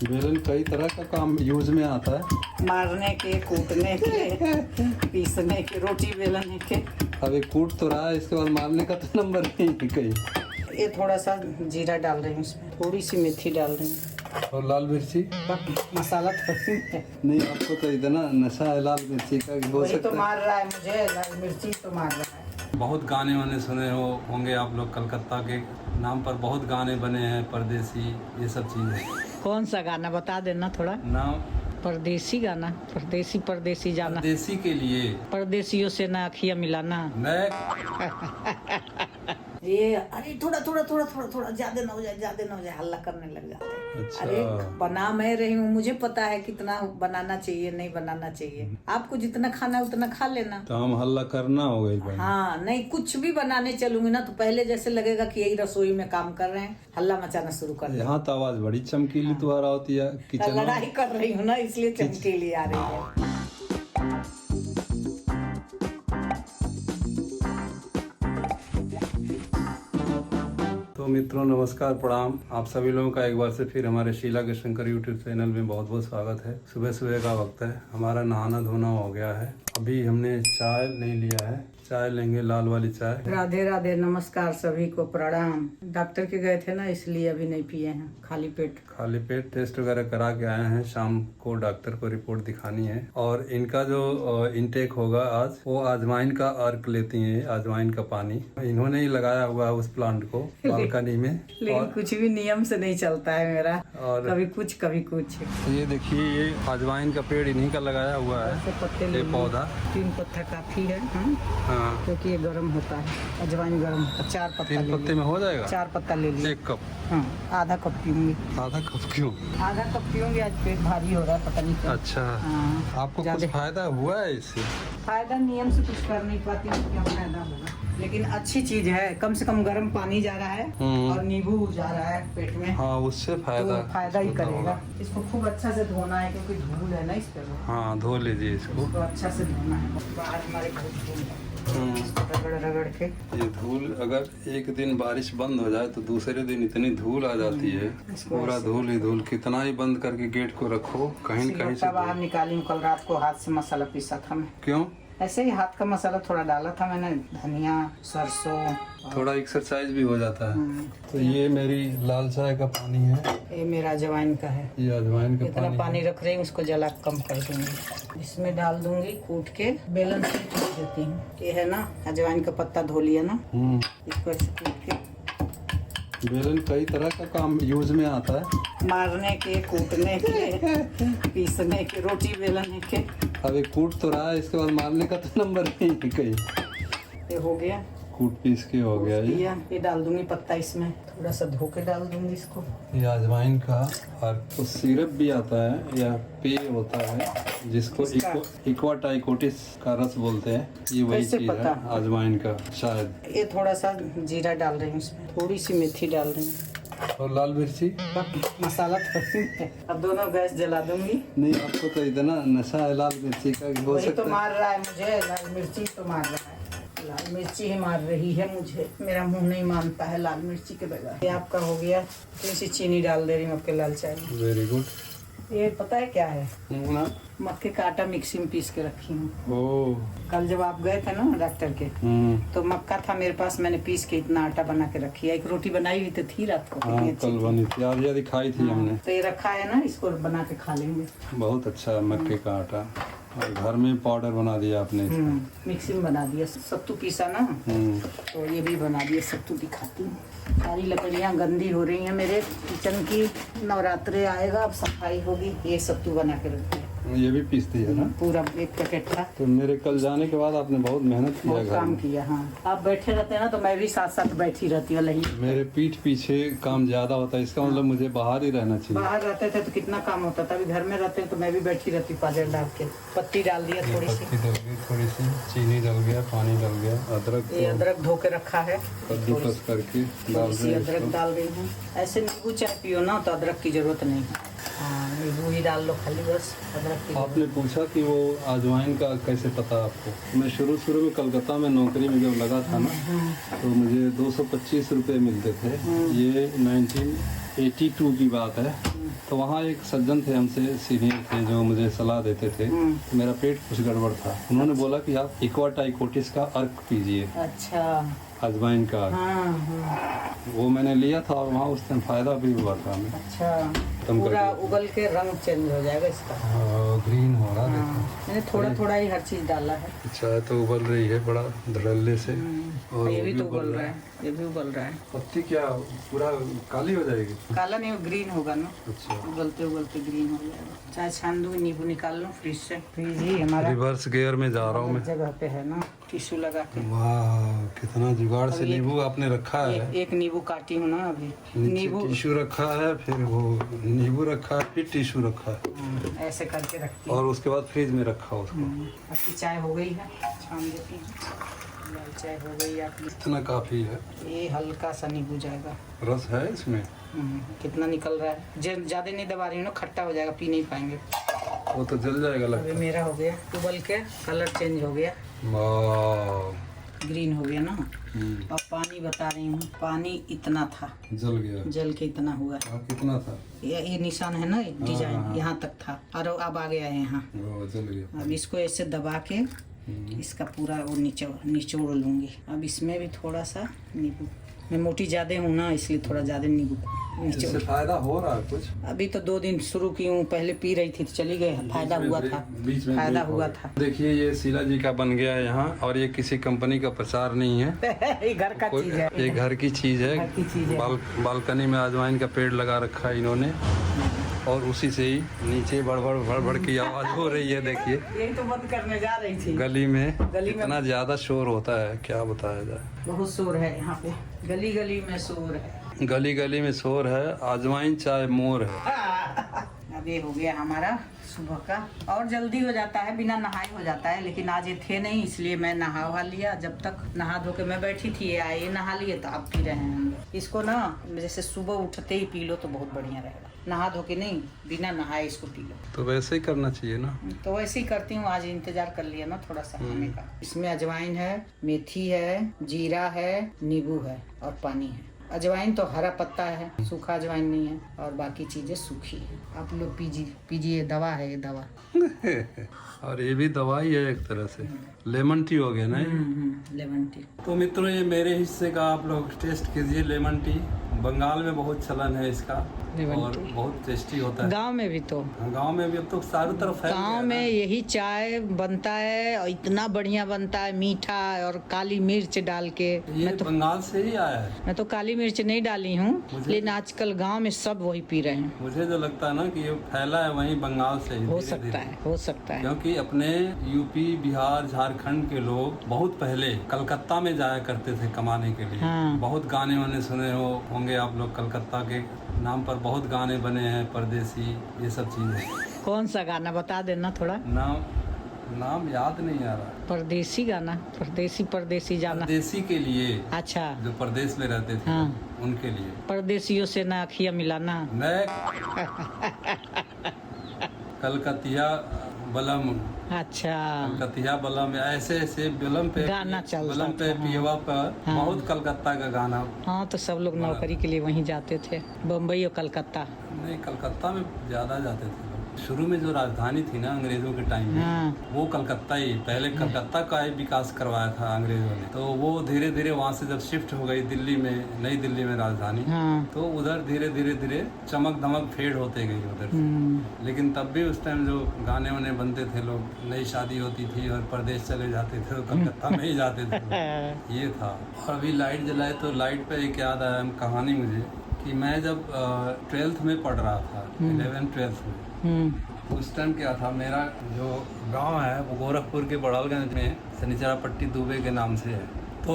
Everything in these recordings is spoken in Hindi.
बेलन कई तरह का काम यूज में आता है। मारने के, कूटने के, पीसने के, रोटी बेलने के। अब एक कूट तो रहा है, इसके बाद मारने का तो नंबर नहीं है कहीं। ये थोड़ा सा जीरा डाल रही हूँ इसमें, थोड़ी सी मेथी डाल रही हूँ और लाल मिर्ची मसाला थोड़ी है। नहीं, आपको तो इतना नशा है लाल मिर्ची का कि हो वही सकता तो है। मार रहा है मुझे, लाल मिर्ची तो मार रहा है। बहुत गाने वाने सुने होंगे आप लोग, कलकत्ता के नाम पर बहुत गाने बने हैं, परदेसी, ये सब चीजें। कौन सा गाना बता देना थोड़ा? नाम परदेसी गाना, परदेसी परदेसी जाना, परदेसी के लिए परदेसियों से ना अखियाँ मिलाना। नए। ये अरे थोड़ा थोड़ा थोड़ा थोड़ा थोड़ा ज्यादा ना हो जाए, ज्यादा ना हो जाए, हल्ला करने लग जाते हैं। अच्छा। अरे बना मैं रही हूँ, मुझे पता है कितना बनाना चाहिए नहीं बनाना चाहिए। आपको जितना खाना है उतना खा लेना। तो हम हल्ला करना हो गई भाई। हाँ नहीं, कुछ भी बनाने चलूंगी ना तो पहले जैसे लगेगा कि यही रसोई में काम कर रहे हैं, हल्ला मचाना शुरू कर देंगे। यहाँ तो आवाज बड़ी चमकीली तुम्हारा होती है किचन में। लड़ाई कर रही हूँ ना, इसलिए चमकीली आ रही है। तो मित्रों नमस्कार, प्रणाम। आप सभी लोगों का एक बार से फिर हमारे शीला के शंकर यूट्यूब चैनल में बहुत बहुत स्वागत है। सुबह सुबह का वक्त है, हमारा नहाना धोना हो गया है। अभी हमने चाय नहीं लिया है, चाय लेंगे, लाल वाली चाय। राधे राधे, नमस्कार सभी को, प्रणाम। डॉक्टर के गए थे ना, इसलिए अभी नहीं पिए हैं, खाली पेट। खाली पेट टेस्ट वगैरह करा के आए हैं, शाम को डॉक्टर को रिपोर्ट दिखानी है। और इनका जो इनटेक होगा आज, वो अजवाइन का अर्क लेती हैं, अजवाइन का पानी। इन्होंने ही लगाया हुआ है उस प्लांट को बालकनी में। लेकिन कुछ भी नियम से नहीं चलता है मेरा, और कभी कुछ कभी कुछ। ये देखिए, ये अजवाइन का पेड़ इन्हीं का लगाया हुआ है, ऐसे पत्ते ये ले पौधा। 3 पत्ता काफी है, हाँ, क्योंकि ये गर्म होता है, अजवाइन गर्म होता है। 4 पत्ता 3 ले पत्ते में हो जाएगा। 4 पत्ता ले लिए। 1 कप, हाँ, आधा कप पीऊंगी। आधा कप क्यों? आधा कप पीऊंगी, आज पेट भारी हो रहा है, पता नहीं क्यों। अच्छा, हाँ, आपको कुछ ज्यादा फायदा हुआ है इससे? फायदा नियम से कुछ कर नहीं पाती हूँ, क्या फायदा होगा। लेकिन अच्छी चीज है, कम से कम गर्म पानी जा रहा है और नींबू जा रहा है पेट में, हाँ, उससे फायदा तो फायदा ही होता करेगा। होगा। इसको खूब अच्छा से धोना है, क्योंकि धूल है ना इस पे। हाँ, धो लीजिए इसको। इसको अच्छा से धोना है, बाहर हमारे बहुत धूल है। इसको रगड़ रगड़ के। ये धूल अगर एक दिन बारिश बंद हो जाए तो दूसरे दिन इतनी धूल आ जाती है, पूरा धूल ही धूल। कितना ही बंद करके गेट को रखो, कहीं न कहीं से बाहर निकाली हूँ। कल रात को हाथ से मसाला पीसा था मैं, क्यों? ऐसे ही हाथ का मसाला थोड़ा डाला था मैंने, धनिया, सरसों। थोड़ा एक्सरसाइज भी हो जाता है। तो ये मेरी लाल चाय का पानी है, ये मेरा अजवाइन का है। ये अजवाइन का इतना पानी पानी है। रख रही हूँ, उसको जला कम कर दूंगी। इसमें डाल दूंगी कूट के, बेलन से कूट देती हूँ। ये है ना, अजवाइन का पत्ता धो लिया ना, इसको ऐसे कूट के। बेलन कई तरह का काम यूज में आता है। मारने के, कूटने के, पीसने के, रोटी बेलने के। अब एक कूट तो रहा है, इसके बाद मारने का तो नंबर नहीं है कहीं। ये हो गया, कूट पीस के हो गया ये। ये डाल दूंगी पत्ता, इसमें थोड़ा सा धो के डाल दूंगी इसको। ये अजवाइन का और तो सिरप भी आता है या पेय होता है, जिसको इक्वाटाइकोटिस का रस बोलते हैं। ये वही कैसे चीज है पता? अजवाइन का शायद। ये थोड़ा सा जीरा डाल रही हूँ इसमें, थोड़ी सी मेथी डाल रही हूँ और लाल मिर्ची मसाला थोड़ी है। अब दोनों गैस जला दूंगी। नहीं, आपको तो इतना नशा है लाल मिर्ची का कि हो वही तो सकता है। मार रहा है मुझे, लाल मिर्ची तो मार रहा है। लाल मिर्ची ही मार रही है मुझे, मेरा मुंह नहीं मानता है लाल मिर्ची के बगैर। ये आपका हो गया, थोड़ी सी चीनी डाल दे रही हूँ आपके लाल चाय में। Very good. ये पता है क्या है? ना, मक्के का आटा मिक्सी में पीस के रखी हूँ। ओ, कल जब आप गए थे ना डॉक्टर के, तो मक्का था मेरे पास, मैंने पीस के इतना आटा बना के रखी है। एक रोटी बनाई हुई तो थी रात को, हाँ, कितनी अच्छी कल थी। बनी थी, आज यदि खाई थी हमने। तो ये रखा है ना, इसको बना के खा लेंगे। बहुत अच्छा है मक्के का आटा, और घर में पाउडर बना दिया आपने इसका। मिक्सी में बना दिया, सत्तू पीसा ना, तो ये भी बना दिया, सत्तू दिखाती हूँ। सारी लकड़ियाँ गंदी हो रही हैं मेरे किचन की, नवरात्रे आएगा, अब सफाई होगी। ये सत्तू बना के रखती है, ये भी पीसती है ना। पूरा एक पैकेट था। तो मेरे कल जाने के बाद आपने बहुत मेहनत किया बहुत घर काम में। किया। हाँ, आप बैठे रहते हैं ना, तो मैं भी साथ साथ बैठी रहती हूँ। लही मेरे पीठ पीछे काम ज्यादा होता है, इसका मतलब मुझे बाहर ही रहना चाहिए। बाहर रहते थे तो कितना काम होता था, अभी घर में रहते हैं तो मैं भी बैठी रहती, पाजर डाल के। पत्ती डाल दिया थोड़ी सी, पत्ती डल गई, थोड़ी सी चीनी डल गया, पानी डल गया, अदरक ये को अदरक धो के रखा है, कद्दूकस करके डाल थोड़ी सी रहे अदरक हैं। डाल रही हूँ। ऐसे नींबू चाय पियो ना तो अदरक की जरूरत नहीं है। हाँ, नींबू ही डाल लो खाली, बस अदरक की। आपने पूछा कि वो अजवाइन का कैसे पता आपको? मैं शुरू में कलकत्ता में नौकरी में जब लगा था ना, तो मुझे 225 रुपये मिलते थे। ये 82 की बात है। तो वहाँ एक सज्जन थे हमसे सीनियर थे जो मुझे सलाह देते थे। तो मेरा पेट कुछ गड़बड़ था, उन्होंने बोला कि आप इक्वाटाइकोटिस का अर्क पीजिए, अच्छा। अजवाइन का। वो मैंने लिया था और वहाँ उस टाइम फायदा भी हुआ था हमें। अच्छा, कम पूरा कर दिया। उबल के रंग चेंज हो जाएगा इसका। ग्रीन हो रहा है। मैंने थोड़ा थोड़ा ही हर चीज डाला है। चाय तो उबल रही है बड़ा धड़ल्ले से। और ये वो भी तो उबल रहा है, ये भी उबल रहा है। पत्ती क्या पूरा काली हो जाएगी? काला नहीं, ग्रीन होगा ना। अच्छा, उबलते उबलते ग्रीन हो जाएगा। चाय छान दूँ, नींबू निकाल लूँ फ्रिज से। फ्रिज ही हमारा रिवर्स गियर में जा रहा हूँ मैं। जगह पे है ना, टिश्यू लगा के। वाह, कितना जुगाड़ से नींबू आपने रखा है। एक नींबू काटी हूँ ना अभी। नींबू टिश्यू रखा है, फिर वो नींबू रखा है, फिर टिश्यू रखा है, ऐसे करके रखती हूँ। और उसके बाद फ्रिज में रखा उसको। आपकी चाय हो गई है, छान देती हूँ। लाल चाय हो गई आपकी। इतना काफी है। ये हल्का सा नींबू जाएगा। रस है इसमें? कितना निकल रहा है। ज्यादा नहीं दबा रही हूँ ना, खट्टा हो जाएगा, पी नहीं पाएंगे। वो तो जल जाएगा अभी लगता है। मेरा हो गया उबल के, कलर चेंज हो गया, वाह, ग्रीन हो गया ना। और पानी बता रही हूँ, पानी इतना था, जल गया। जल के इतना हुआ। कितना था? ये निशान है ना, डिजाइन यहाँ तक था, और अब आ गया है यहाँ। वो जल गया। अब इसको ऐसे दबा के इसका पूरा वो निचोड़ लूंगी। अब इसमें भी थोड़ा सा नींबू, मैं मोटी ज्यादा हूँ ना, इसलिए थोड़ा ज्यादा नींबू इससे निचोड़। फायदा हो रहा है कुछ? अभी तो 2 दिन शुरू की हूँ, पहले पी रही थी तो चली गई, फायदा हुआ था, बीच में फायदा ब्रेक हो हुआ गया। था। देखिए ये शीला जी का बन गया है यहाँ, और ये किसी कंपनी का प्रचार नहीं है। ये घर का चीज है, ये घर की चीज है। घर की चीज है। बालकनी में अजवाइन का पेड़ लगा रखा है इन्होंने, और उसी से ही नीचे भड़ की आवाज हो रही है। देखिए यही तो बंद करने जा रही थी। गली में इतना ज्यादा शोर होता है, क्या बताया जाए। बहुत शोर है यहाँ पे, गली गली में शोर है। गली गली में शोर है, अजवाइन चाय मोर है। अब ये हो गया हमारा सुबह का, और जल्दी हो जाता है, बिना नहाए हो जाता है। लेकिन आज ये थे नहीं, इसलिए मैं नहा लिया। जब तक नहा धो के मैं बैठी थी, ये आए नहा लिए, तो अब पी रहे हैं हम लोग। इसको ना जैसे सुबह उठते ही पी लो तो बहुत बढ़िया रहेगा, नहा धो के नहीं, बिना नहाए इसको पी लो। तो वैसे ही करना चाहिए ना। तो वैसे ही करती हूँ, आज इंतजार कर लिया ना थोड़ा सा खाने का। इसमें अजवाइन है, मेथी है, जीरा है, नींबू है और पानी है। अजवाइन तो हरा पत्ता है, सूखा अजवाइन नहीं है, और बाकी चीजें सूखी है। आप लोग पीजिए, दवा है ये, दवा। और ये भी दवाई है एक तरह से। लेमन टी हो गया ना। Lemon tea. तो मित्रों, ये मेरे हिस्से का आप लोग टेस्ट कीजिए लेमन टी। बंगाल में बहुत चलन है इसका, और बहुत टेस्टी होता है। गांव में भी तो, गांव में भी अब तो चारों तरफ फैल गया गांव है में ना। यही चाय बनता है, और इतना बढ़िया बनता है, मीठा और काली मिर्च डाल के। ये तो बंगाल से ही आया है। मैं तो काली मिर्च नहीं डाली हूँ, लेकिन आजकल गांव में सब वही पी रहे हैं। मुझे जो लगता है ना कि ये फैला है वहीं बंगाल से ही, हो धीरे सकता धीरे। है, हो सकता है। क्योंकि अपने यूपी, बिहार, झारखंड के लोग बहुत पहले कलकत्ता में जाया करते थे कमाने के लिए। हाँ। बहुत गाने वाने सुने होंगे आप लोग, कलकत्ता के नाम पर बहुत गाने बने हैं, परदेसी, ये सब चीजें। कौन सा गाना बता देना थोड़ा। नाम याद नहीं आ रहा। परदेसी गाना, परदेसी जाना। परदेसी के लिए, अच्छा, जो परदेश में रहते थे, हाँ। उनके लिए। परदेसियों से ना अखिया मिलाना। मैं कलकतिया बलम, अच्छा, कलकतिया बलम, ऐसे ऐसे बलम पे गाना चलता बलम पे था, हाँ। पियवा पर हाँ। बहुत कलकत्ता का गाना। हाँ तो सब लोग नौकरी के लिए वहीं जाते थे, बम्बई और कलकत्ता। नहीं, कलकत्ता में ज्यादा जाते थे लोग। शुरू में जो राजधानी थी ना अंग्रेजों के टाइम में, हाँ। वो कलकत्ता ही, पहले कलकत्ता का ही विकास करवाया था अंग्रेजों ने। तो वो धीरे धीरे वहाँ से जब शिफ्ट हो गई दिल्ली में, नई दिल्ली में राजधानी, हाँ। तो उधर धीरे धीरे धीरे चमक धमक फेड होते गई उधर से। लेकिन तब भी उस टाइम जो गाने वाने बनते थे, लोग नई शादी होती थी और प्रदेश चले जाते थे तो कलकत्ता में ही जाते थे लोग। ये था। और अभी लाइट जलाए तो लाइट पे एक याद आया कहानी मुझे, कि मैं जब 12th में पढ़ रहा था, 11th-12th में, उस टाइम क्या था, मेरा जो गांव है वो गोरखपुर के बड़ालगंज में शनिचरा पट्टी दुबे के नाम से है। तो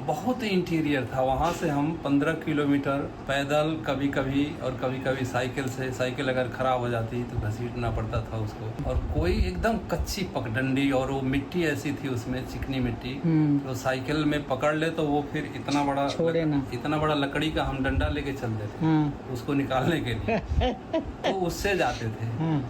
बहुत इंटीरियर था, वहाँ से हम 15 किलोमीटर पैदल, कभी कभी और कभी कभी साइकिल से, साइकिल अगर खराब हो जाती तो घसीटना पड़ता था उसको। और कोई एकदम कच्ची पगडंडी, और वो मिट्टी ऐसी थी उसमें, चिकनी मिट्टी, तो साइकिल में पकड़ ले तो वो फिर इतना बड़ा लकड़ी का हम डंडा लेके चलते थे उसको निकालने के लिए। तो उससे जाते थे,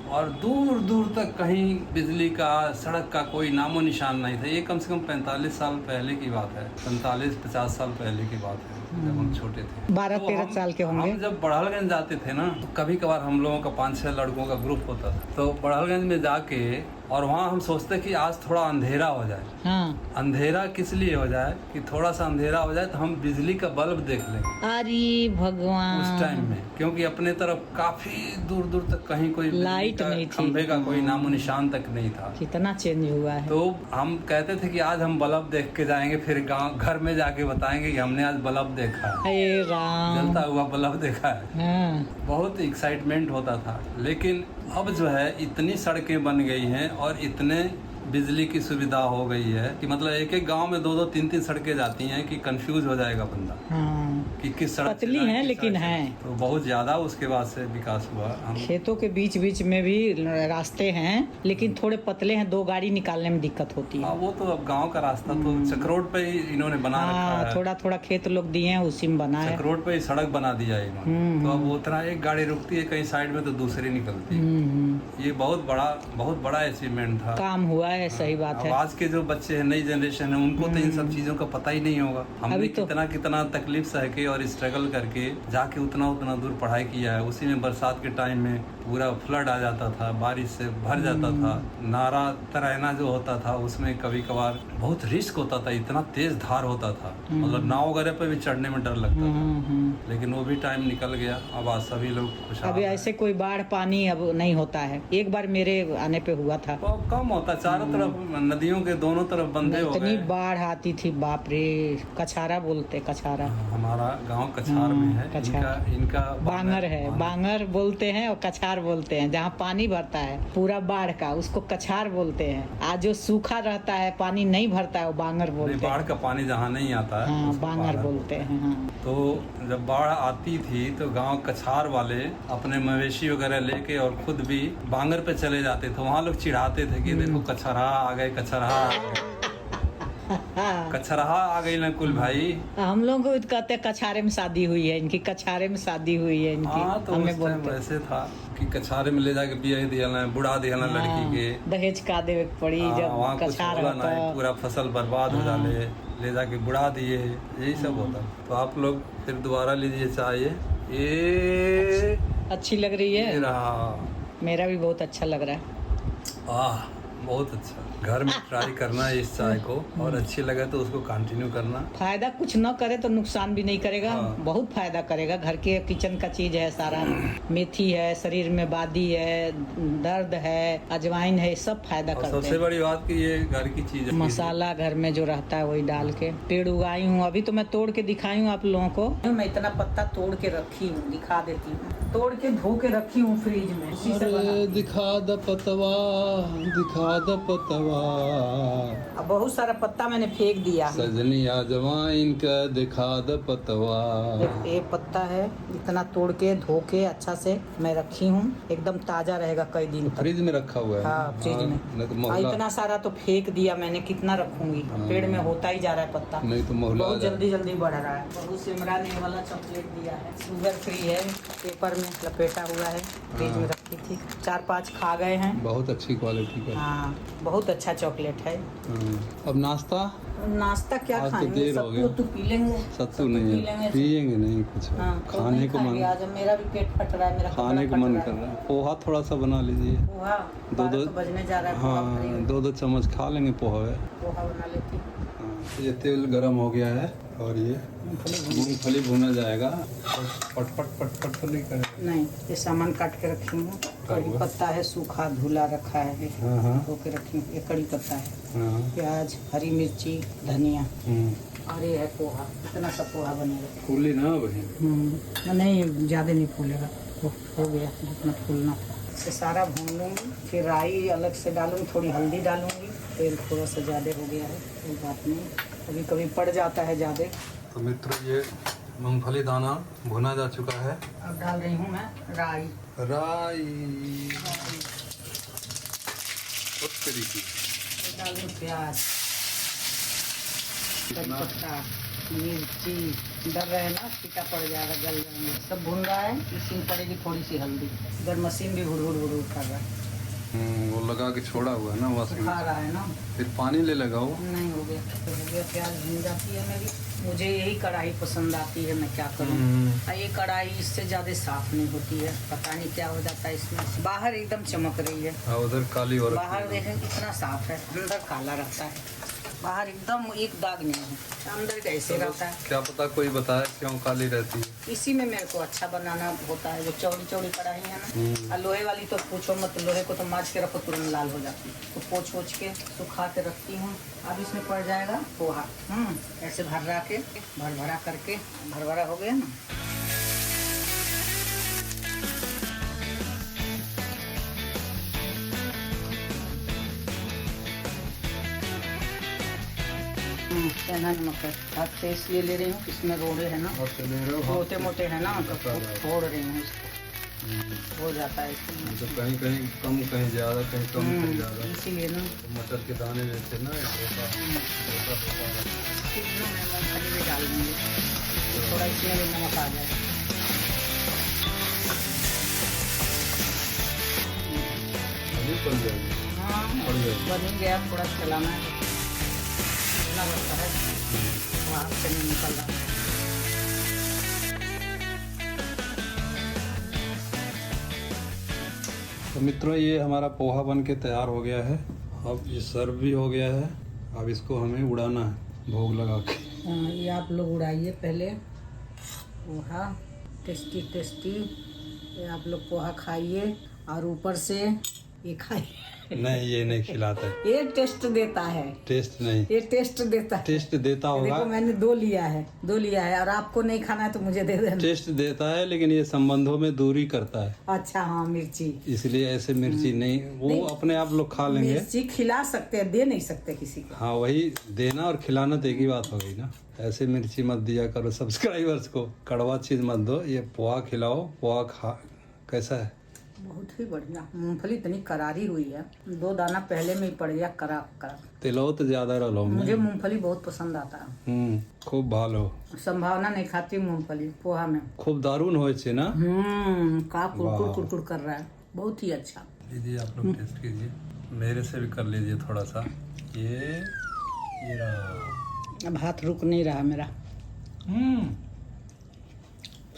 और दूर दूर तक कहीं बिजली का, सड़क का कोई नामो निशान नहीं था। ये कम से कम 45 साल पहले की बात है, 45-50 साल पहले की बात है। जब हम छोटे थे। 12-13 साल के होंगे। हम जब बढ़ालगंज जाते थे ना, तो कभी कभार हम लोगों का 5-6 लड़कों का ग्रुप होता था, तो बढ़ालगंज में जाके और वहाँ हम सोचते कि आज थोड़ा अंधेरा हो जाए। हाँ। अंधेरा किस लिए हो जाए कि थोड़ा सा अंधेरा हो जाए तो हम बिजली का बल्ब देख लेंगे अरे भगवान, उस टाइम में, क्योंकि अपने तरफ काफी दूर दूर तक कहीं कोई लाइट नहीं थी, खंभे का कोई नामो निशान तक नहीं था। कितना चेंज हुआ है। तो हम कहते थे कि आज हम बल्ब देख के जाएंगे, फिर गांव घर में जाके बताएंगे कि हमने आज बल्ब देखा है, हे राम, जलता हुआ बल्ब देखा है। हाँ। बहुत एक्साइटमेंट होता था। लेकिन अब जो है इतनी सड़कें बन गई हैं और इतने बिजली की सुविधा हो गई है कि मतलब एक एक गांव में 2-2 3-3 सड़कें जाती हैं कि कंफ्यूज हो जाएगा बंदा हाँ। कि किस सड़क पतली से जाए, हैं किस लेकिन सड़क से। हैं। तो बहुत ज्यादा उसके बाद से विकास हुआ। हम खेतों के बीच बीच में भी रास्ते हैं, लेकिन थोड़े पतले हैं, 2 गाड़ी निकालने में दिक्कत होती है। वो तो अब गांव का रास्ता तो चक्रोड पे ही इन्होंने बना रखा हाँ, है। थोड़ा थोड़ा खेत लोग दिए हैं, उसी में बना है। चक्रोड पे ही सड़क बना दिया है इन्होंने। तो अब उतना एक गाड़ी रुकती है कहीं साइड में तो दूसरी निकलती है। ये बहुत बड़ा अचीवमेंट था, काम हुआ है, सही बात है। आज के जो बच्चे हैं, नई जनरेशन है, उनको तो इन सब चीजों का पता ही नहीं होगा। हमने तो कितना तकलीफ सह के और स्ट्रगल करके जाके उतना दूर पढ़ाई किया है। उसी में बरसात के टाइम में पूरा फ्लड आ जाता था, बारिश से भर जाता था। नारा तैरना जो होता था उसमें कभी कभार बहुत रिस्क होता था, इतना तेज धार होता था, मतलब नाव वगैरह पे भी चढ़ने में डर लगता था। लेकिन वो भी टाइम निकल गया। अब आज सभी लोग खुशहाल। अभी ऐसे कोई बाढ़ पानी अब नहीं होता है। एक बार मेरे आने पे हुआ था, तो अब कम होता, चारों तरफ नदियों के दोनों तरफ बंदे हो इतनी गए। बाढ़ आती थी, बाप रे। कछारा बोलते, कछारा हमारा गांव कछार में है। इनका बांगर है, बांगर बोलते हैं और कछार बोलते हैं। जहाँ पानी भरता है पूरा बाढ़ का, उसको कछार बोलते हैं। आज जो सूखा रहता है, पानी नहीं भरता है, वो बांगर बोलते हैं। बाढ़ का पानी जहाँ नहीं आता है, हाँ, उसको बांगर बोलते हैं। हाँ। तो जब बाढ़ आती थी तो गांव कछार वाले अपने मवेशी वगैरह लेके और खुद भी बांगर पे चले जाते थे। वहाँ लोग चिढ़ाते थे कि देखो कछरहा आ गए, कछरहा आ गए। कछरहा आ गई ना कुल भाई। हम लोग को कहते कछारे में शादी हुई है इनकी, कछारे में शादी हुई है इनकी। हाँ, तो हमें उस टाइम बोलते वैसे था कि कछारे में ले जाके बिया दिया, बुढ़ा दिया लड़की के, दहेज का देवे पड़ी। जब वहाँ कुछ कछार बोला होता नहीं, पूरा फसल बर्बाद हो जाले, ले जाके बुढ़ा दिए, यही सब होता। तो आप लोग फिर दोबारा लीजिए चाय। ये अच्छी लग रही ये है, रहा। मेरा भी बहुत अच्छा लग रहा है। बहुत अच्छा। घर में ट्राई करना है इस चाय को, और अच्छी लगे तो उसको कंटिन्यू करना। फायदा कुछ न करे तो नुकसान भी नहीं करेगा। हाँ। बहुत फायदा करेगा। घर के किचन का चीज है सारा। मेथी है, शरीर में बादी है, दर्द है, अजवाइन है, सब फायदा और करते सबसे हैं। बड़ी बात कि ये घर की चीज है। मसाला घर में जो रहता है वही डाल के। पेड़ उगाई हूँ, अभी तो मैं तोड़ के दिखाई हूँ आप लोगों को। मैं इतना पत्ता तोड़ के रखी हूँ, दिखा देती हूँ। तोड़ के धो के रखी हूँ फ्रिज में। उसी से बना। दिखा द पतवा, दिखा द पतवा। अब बहुत सारा पत्ता मैंने फेंक दिया है। सजनी अजवाइन का दिखा द पतवा। ये पत्ता है, इतना तोड़ के धो के अच्छा से मैं रखी हूँ। एकदम ताजा रहेगा कई दिन तक। फ्रिज में रखा हुआ है। हाँ, फ्रिज में। नहीं तो मोहला, इतना सारा तो फेंक दिया मैंने, कितना रखूंगी। पेड़ में होता ही जा रहा है पत्ता, नहीं तो मोहला बहुत जल्दी जल्दी बढ़ रहा है। बहू सिमरा ने वाला चॉकलेट दिया है, शुगर फ्री है, पेपर में लपेटा हुआ है, फ्रिज में रखी थी। 4-5 खा गए हैं। बहुत अच्छी क्वालिटी का। हाँ, बहुत अच्छा चॉकलेट है। अब नाश्ता नाश्ता क्या आज तो खाएंगे? देर हो गया। सत्तू पी लेंगे। सत्तू नहीं है, पियेंगे नहीं कुछ। हाँ, तो खाने नहीं को मन, खाएंगे। आज मेरा भी पेट फट रहा है, मेरा खाने को कपड़ा मन फट कर रहा है। पोहा थोड़ा सा बना लीजिए। पोहा 2-2 तो बजने जा रहा है। पोहा हाँ, फ्री। 2-2 चम्मच खा लेंगे पोहा। पोहा बना लेती हूँ। ये तेल गरम हो गया है और ये मूंगफली भुना जाएगा। पट पट पट पट तो नहीं करेगा। नहीं, ये सामान काट के रखी हूँ। कड़ी पत्ता है, सूखा धुला रखा है, हाँ धो के रखी हूँ। ये कड़ी पत्ता है, हाँ। प्याज, हरी मिर्ची, धनिया, और ये है पोहा। इतना सा पोहा बनेगा। फूली ना बहन। नहीं, ज़्यादा नहीं फूलेगा। हो गया जितना फूलना था। ये सारा भून लूँगी, फिर राई अलग से डालूँगी, थोड़ी हल्दी डालूँगी। तेल थोड़ा सा ज़्यादा हो गया है, कोई बात नहीं, कभी कभी पड़ जाता है ज़्यादा। तो मित्रों, ये मूंगफली दाना भुना जा चुका है। अब डाल रही हूँ मैं राई। राई उस तरीके डाल दूँ प्याज, पत्ता, मिर्ची। डर रहे ना फीका पड़ जाएगा, जल जाएंगे। सब भून रहा है, इसी में पड़ेगी थोड़ी सी हल्दी। इधर मशीन भी हुड़ कर रहा है। वो लगा के छोड़ा हुआ है ना, वहाँ से खा रहा है ना। फिर पानी ले लगाओ। नहीं हो गया तो हो गया। प्याज भून जाती है मेरी। मुझे यही कढ़ाई पसंद आती है, मैं क्या करूँ। ये कढ़ाई इससे ज्यादा साफ नहीं होती है, पता नहीं क्या हो जाता है इसमें। बाहर एकदम चमक रही है, उधर काली हो रही है। बाहर देखें कितना साफ है, अंदर काला रहता है। बाहर एकदम एक दाग नहीं है, अंदर कैसे रहता है क्या पता कोई बताए क्यों काली रहती है। इसी में मेरे को अच्छा बनाना होता है। जो चौड़ी चौड़ी कढ़ाई है ना, और लोहे वाली तो पूछो मत, लोहे को तो माँज के रखो तुरंत लाल हो जाती है। तो पोछ के सुखा के रखती हूँ। अब इसमें पड़ जाएगा पोहा। ऐसे भर भरा करके भरभरा हो गया ना। कहना नमक है, हाथ से इसलिए ले रही हूँ, इसमें रोड़े है ना, मोटे मोटे है ना, तो छोड़ रही हूँ इसको। हो जाता है इसमें, तो कहीं कहीं कम, कहीं ज्यादा, कहीं कम, कहीं ज्यादा, इसीलिए ना। तो मटर के दाने जैसे ना मैं मूँगफली भी डाल दूँगी, थोड़ा इसमें भी नमक आ जाए। अभी पड़ जाएगी। हाँ बन ही गया, थोड़ा चलाना है, इतना लगता है वहाँ से नहीं निकल रहा। तो मित्रों, ये हमारा पोहा बन के तैयार हो गया है। अब ये सर्व भी हो गया है। अब इसको हमें उड़ाना है भोग लगा के। ये आप लोग उड़ाइए पहले पोहा, टेस्टी टेस्टी। ये आप लोग पोहा खाइए और ऊपर से ये खाइए। नहीं, ये नहीं खिलाता है। ये टेस्ट देता है, टेस्ट नहीं, ये टेस्ट देता है। टेस्ट देता होगा। देखो मैंने दो लिया है और आपको नहीं खाना है तो मुझे दे देना। टेस्ट देता है, लेकिन ये संबंधों में दूरी करता है। अच्छा हाँ, मिर्ची इसलिए ऐसे मिर्ची नहीं, वो नहीं, अपने आप लोग खा लेंगे। मिर्ची खिला सकते हैं, दे नहीं सकते किसी को। हाँ, वही देना और खिलाना तो एक ही बात हो गई ना। ऐसे मिर्ची मत दिया करो सब्सक्राइबर्स को, कड़वा चीज मत दो। ये पोहा खिलाओ, पोहा खा। कैसा है? बहुत ही बढ़िया। मूंगफली इतनी करारी हुई है, 2 दाना पहले में ही पड़ गया करा। तेलो तो ज्यादा रहो। मुझे मूंगफली बहुत पसंद आता है। खूब भालो। संभावना नहीं खाती मूंगफली पोहा में। खूब दारुण हो छे ना। का कुड़कुड़ कर रहा है, बहुत ही अच्छा। दीजिए आप लोग टेस्ट कीजिए, मेरे से भी कर लीजिए थोड़ा सा। ये अब हाथ रुक नहीं रहा मेरा।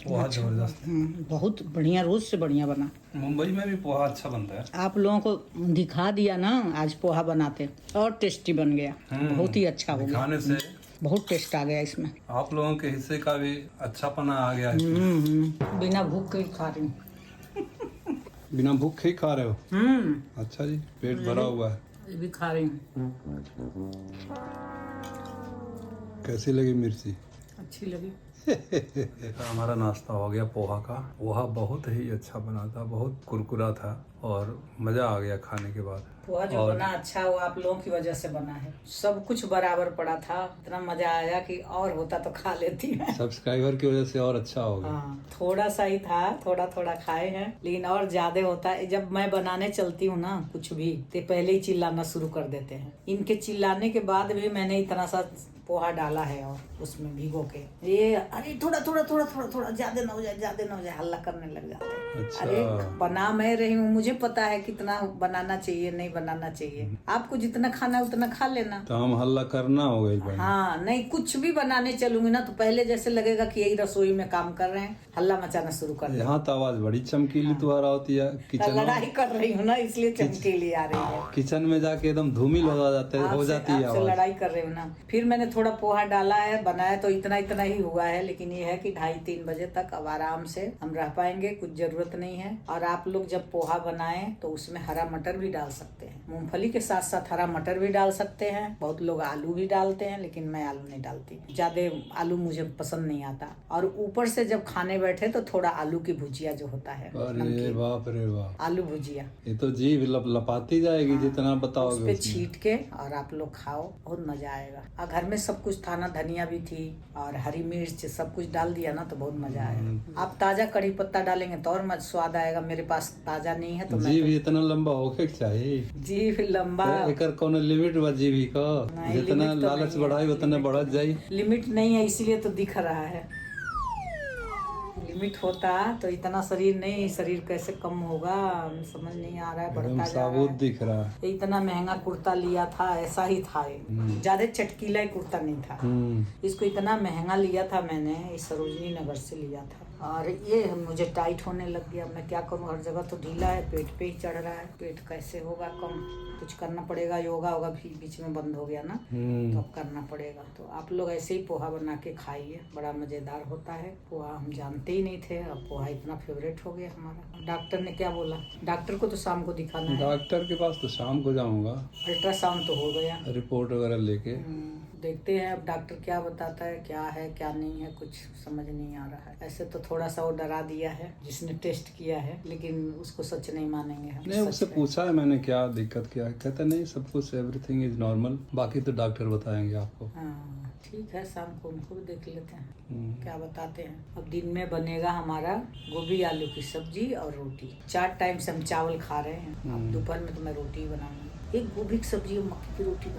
पोहा जबरदस्त। बहुत बढ़िया, रोज से बढ़िया बना। मुंबई में भी पोहा अच्छा बनता है। आप लोगों को दिखा दिया ना आज पोहा बनाते, और टेस्टी बन गया। बहुत ही अच्छा हो गया, खाने से बहुत टेस्ट आ गया इसमें। आप लोगों के हिस्से का भी अच्छापना आ गया है। बिना भूख के ही खा रही हूँ। बिना भूख के ही खा रहे हो? अच्छा जी, पेट भरा हुआ है। ये भी खा रही हूँ। कैसी लगी मिर्ची? अच्छी लगी। हमारा नाश्ता हो गया पोहा का। पोहा बहुत ही अच्छा बना था, बहुत कुरकुरा था और मजा आ गया खाने के बाद। पोहा जो बना अच्छा वो आप लोगों की वजह से बना है। सब कुछ बराबर पड़ा था, इतना मजा आया कि और होता तो खा लेती मैं। सब्सक्राइबर की वजह से और अच्छा हो गया। हाँ, थोड़ा सा ही था, थोड़ा थोड़ा खाए हैं, लेकिन और ज्यादा होता है। जब मैं बनाने चलती हूँ ना कुछ भी, तो पहले ही चिल्लाना शुरू कर देते हैं। इनके चिल्लाने के बाद भी मैंने इतना सा पोहा डाला है और उसमें भिगो के, ये अरे थोड़ा थोड़ा थोड़ा थोड़ा थोड़ा ज्यादा ना हो जाए, हल्ला करने लग जाते हैं। अच्छा। अरे बना मैं रही हूँ, मुझे पता है कितना बनाना चाहिए नहीं बनाना चाहिए। आपको जितना खाना उतना खा लेना। तो हम हल्ला करना हो गई। हाँ नहीं, कुछ भी बनाने चलूंगी ना तो पहले जैसे लगेगा कि यही रसोई में काम कर रहे हैं, हल्ला मचाना शुरू कर दें। यहाँ तो आवाज बड़ी चमकीली तुम्हारा होती है। किचन लड़ाई कर रही हूँ ना, इसलिए चमकीली आ रही है। किचन में जाके एकदम धूमिल हो जाती है आपसे लड़ाई कर रही हूँ ना। फिर मैंने थोड़ा पोहा डाला है, बनाया तो इतना ही हुआ है, लेकिन ये है कि 2:30-3 बजे तक अब आराम से हम रह पाएंगे, कुछ जरूरत नहीं है। और आप लोग जब पोहा बनाएं तो उसमें हरा मटर भी डाल सकते हैं। मूंगफली के साथ साथ हरा मटर भी डाल सकते हैं। बहुत लोग आलू भी डालते हैं, लेकिन मैं आलू नहीं डालती, ज्यादा आलू मुझे पसंद नहीं आता। और ऊपर से जब खाने बैठे तो थोड़ा आलू की भुजिया जो होता है, अरे बाप रे बाप, आलू भुजिया, ये तो जीभ लपाती जाएगी जितना बताओगे। उस पे छीट के और आप लोग खाओ, बहुत मजा आएगा। और घर में सब कुछ था ना, धनिया भी थी और हरी मिर्च सब कुछ डाल दिया ना तो बहुत मजा आएगा। आप ताजा कड़ी पत्ता डालेंगे तो और मजा स्वाद आएगा। मेरे पास ताजा नहीं है तो जीभ इतना लंबा होके चाहिए। जीभ लंबा, एकर कोनो लिमिट बा जीभ का? जितना लालच बढ़ाई उतना बढ़त जाई। लिमिट नहीं है, इसीलिए तो दिख रहा है। लिमिट होता तो इतना शरीर नहीं, शरीर कैसे कम होगा समझ नहीं आ रहा है, बढ़ता जा रहा साबुत है। दिख रहा है। इतना महंगा कुर्ता लिया था, ऐसा ही था, ज्यादा चटकीला ही कुर्ता नहीं था। इसको इतना महंगा लिया था मैंने, इस सरोजनी नगर से लिया था, और ये मुझे टाइट होने लग गया। मैं क्या करूं, हर जगह तो ढीला है, पेट पे ही चढ़ रहा है। पेट कैसे होगा कम, कुछ करना पड़ेगा। योगा होगा भी बीच में बंद हो गया ना, तो अब करना पड़ेगा। तो आप लोग ऐसे ही पोहा बना के खाइए, बड़ा मजेदार होता है पोहा। हम जानते ही नहीं थे, अब पोहा इतना फेवरेट हो गया हमारा। डॉक्टर ने क्या बोला, डॉक्टर को तो शाम को दिखाना है। डॉक्टर के पास तो शाम को जाऊंगा, अल्ट्रासाउंड तो हो गया, रिपोर्ट वगैरह लेके। देखते हैं अब डॉक्टर क्या बताता है, क्या है क्या नहीं है, कुछ समझ नहीं आ रहा है। ऐसे तो थोड़ा सा वो डरा दिया है जिसने टेस्ट किया है, लेकिन उसको सच नहीं मानेंगे हम। नहीं, उससे पूछा है मैंने क्या दिक्कत क्या है, कहता नहीं सब कुछ एवरीथिंग इज नॉर्मल, बाकी तो डॉक्टर बताएंगे आपको। हाँ ठीक है, शाम को उनको भी देख लेते हैं क्या बताते हैं। अब दिन में बनेगा हमारा गोभी आलू की सब्जी और रोटी। 4 टाइम से हम चावल खा रहे हैं, अब दोपहर में तो मैं रोटी ही बनाऊंगी। एक गोभी की सब्जी और मक्के की रोटी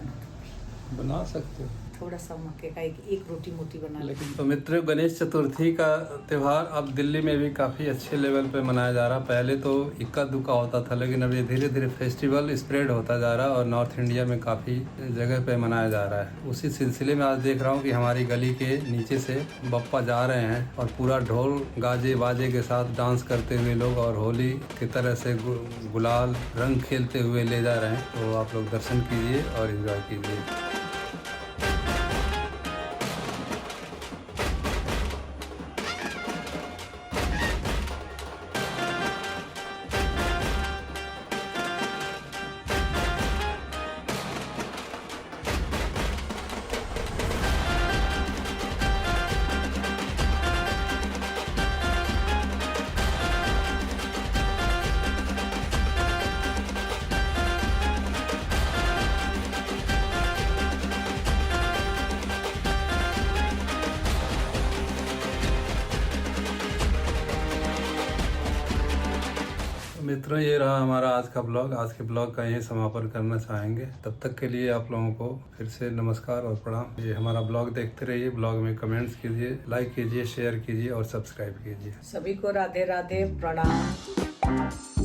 बना सकते हो, थोड़ा सा मक्के का एक रोटी मोटी बना लेकिन। तो मित्रों, गणेश चतुर्थी का त्यौहार अब दिल्ली में भी काफ़ी अच्छे लेवल पे मनाया जा रहा। पहले तो इक्का दुक्का होता था, लेकिन अब ये धीरे धीरे फेस्टिवल स्प्रेड होता जा रहा है और नॉर्थ इंडिया में काफ़ी जगह पे मनाया जा रहा है। उसी सिलसिले में आज देख रहा हूँ कि हमारी गली के नीचे से बप्पा जा रहे हैं और पूरा ढोल गाजे बाजे के साथ डांस करते हुए लोग, और होली की तरह से गुलाल रंग खेलते हुए ले जा रहे हैं। तो आप लोग दर्शन कीजिए और एंजॉय कीजिए। मित्रों, ये रहा हमारा आज का ब्लॉग। आज के ब्लॉग का यही समापन करना चाहेंगे। तब तक के लिए आप लोगों को फिर से नमस्कार और प्रणाम। ये हमारा ब्लॉग देखते रहिए, ब्लॉग में कमेंट्स कीजिए, लाइक कीजिए, शेयर कीजिए और सब्सक्राइब कीजिए। सभी को राधे राधे, प्रणाम।